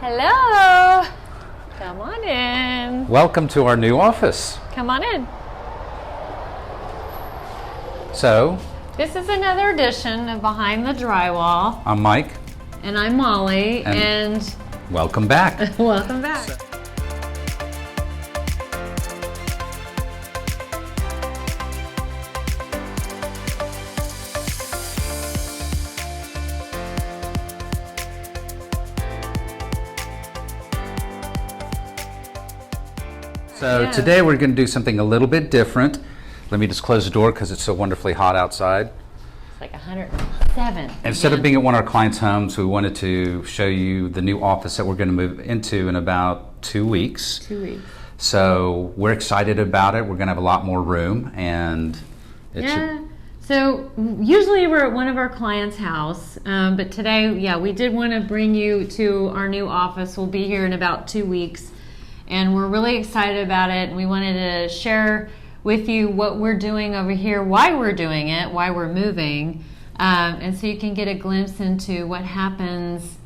Hello. Come on in. Welcome to our new office. Come on in. So, this is another edition of Behind the Drywall. I'm Mike. And I'm Molly. And welcome back. Welcome back. So today we're going to do something a little bit different. Let me just close the door because it's so wonderfully hot outside. It's like 107. Instead of being at one of our clients' homes, we wanted to show you the new office that we're going to move into in about 2 weeks. 2 weeks. So we're excited about it. We're going to have a lot more room, and So usually we're at one of our clients' house, but today, we did want to bring you to our new office. We'll be here in about 2 weeks. And we're really excited about it. We wanted to share with you what we're doing over here, why we're doing it, why we're moving, and so you can get a glimpse into what happens,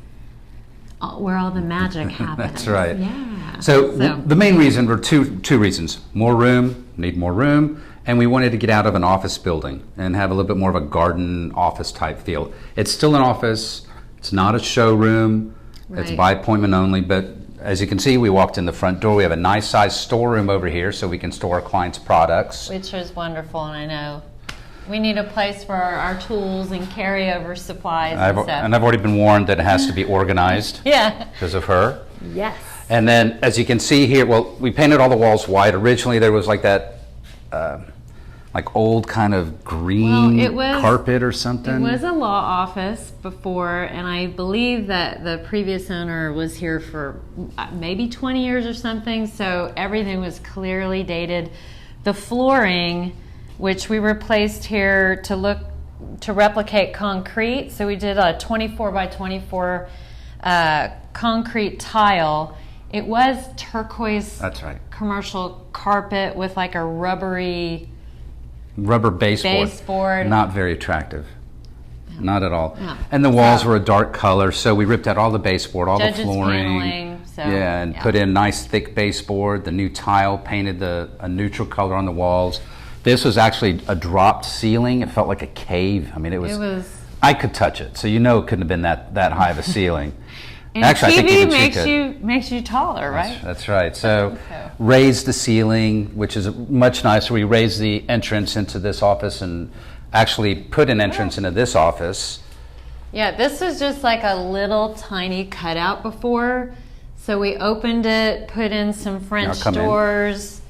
where all the magic happens. That's right. Yeah. So the main reason were two reasons. More room, need more room, and we wanted to get out of an office building and have a little bit more of a garden office type feel. It's still an office. It's not a showroom. Right. It's by appointment only, but as you can see, we walked in the front door. We have a nice sized storeroom over here so we can store our clients' products. Which is wonderful, and I know we need a place for our tools and carryover supplies and stuff. And I've already been warned that it has to be organized. Yeah. Because of her. Yes. And then, as you can see here, well, we painted all the walls white. Originally, there was like that like old kind of green carpet or something. It was a law office before, and I believe that the previous owner was here for maybe 20 years or something, so everything was clearly dated. The flooring, which we replaced here to replicate concrete, so we did a 24 by 24 concrete tile. It was turquoise. That's right. Commercial carpet with like a rubber baseboard. Not very attractive. No. Not at all. No. And the walls were a dark color, so we ripped out all the baseboard, all the flooring. Put in nice thick baseboard. The new tile, painted a neutral color on the walls. This was actually a dropped ceiling. It felt like a cave. I mean, it was I could touch it, so you know it couldn't have been that high of a ceiling. And actually, TV I think makes you taller, right? That's right. So raised the ceiling, which is much nicer. We raised the entrance into this office and actually put an entrance into this office. Yeah, this was just like a little tiny cutout before. So we opened it, put in some French doors.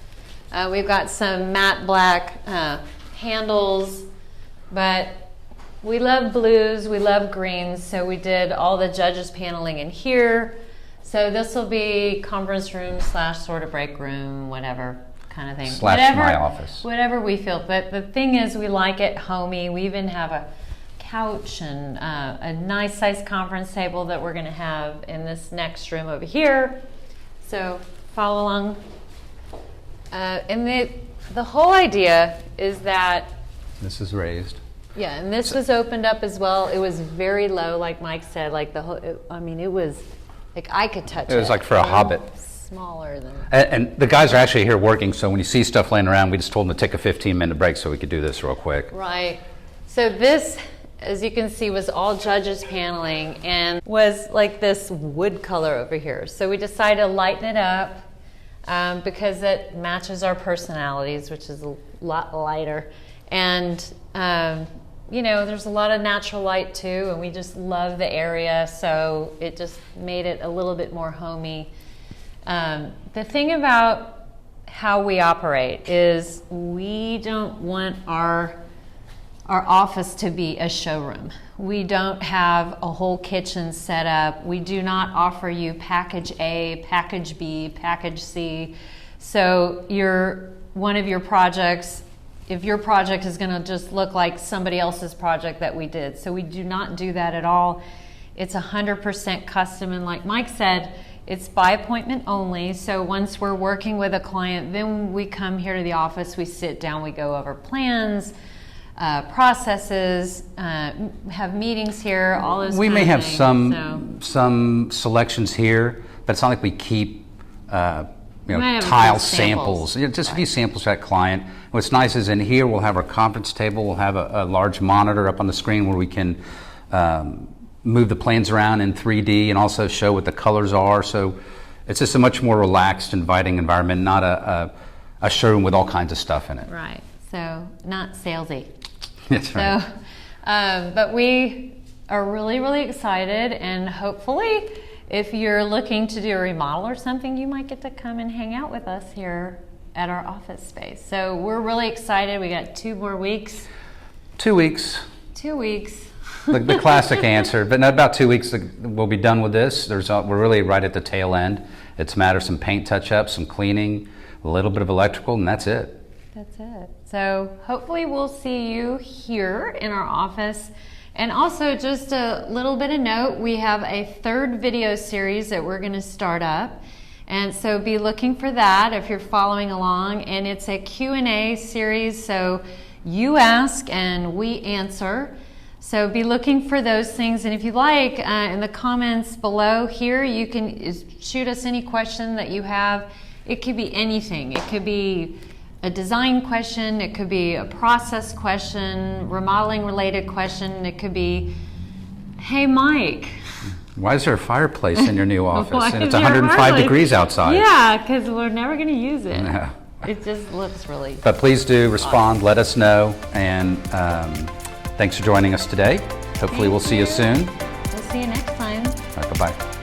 We've got some matte black handles, but we love blues, we love greens, so we did all the judges paneling in here. So this will be conference room / sort of break room, whatever kind of thing. My office. Whatever we feel. But the thing is, we like it homey. We even have a couch and a nice size conference table that we're going to have in this next room over here. So follow along. And the whole idea is that this is raised. Yeah, and this was opened up as well. It was very low, like Mike said. Like the whole, it was like I could touch it. It was like for a hobbit. Smaller than. And the guys are actually here working, so when you see stuff laying around, we just told them to take a 15-minute break so we could do this real quick. Right. So this, as you can see, was all judges paneling and was like this wood color over here. So we decided to lighten it up because it matches our personalities, which is a lot lighter. And there's a lot of natural light too, and we just love the area, so it just made it a little bit more homey. The thing about how we operate is we don't want our office to be a showroom. We don't have a whole kitchen set up. We do not offer you package A, package B, package C. So one of your projects, if your project is going to just look like somebody else's project that we did. So we do not do that at all. It's 100% custom, and like Mike said, it's by appointment only. So once we're working with a client, then we come here to the office, we sit down, we go over plans, processes, have meetings here, all those. We may have some selections here, but it's not like we keep tile samples. Just a few samples for that client. What's nice is in here we'll have our conference table. We'll have a large monitor up on the screen where we can move the plans around in 3D and also show what the colors are. So it's just a much more relaxed, inviting environment, not a showroom with all kinds of stuff in it. Right. So not salesy. That's right. So, but we are really, really excited, and hopefully if you're looking to do a remodel or something, you might get to come and hang out with us here at our office space. So we're really excited. We got 2 more weeks. 2 weeks. 2 weeks. The classic answer, but in about 2 weeks we'll be done with this. We're really right at the tail end. It's a matter of some paint touch-ups, some cleaning, a little bit of electrical, and that's it. That's it. So hopefully we'll see you here in our office. And also, just a little bit of note, we have a 3rd video series that we're going to start up. And so be looking for that if you're following along. And it's a Q&A series, so you ask and we answer. So be looking for those things. And if you like, in the comments below here, you can shoot us any question that you have. It could be anything. It could be a design question, it could be a process question, remodeling related question, it could be, hey Mike. Why is there a fireplace in your new office? And it's 105 degrees outside. Yeah, because we're never going to use it. No. It just looks really But please do respond, awesome. Let us know, and thanks for joining us today. Hopefully we'll see you soon. We'll see you next time. All right, bye-bye.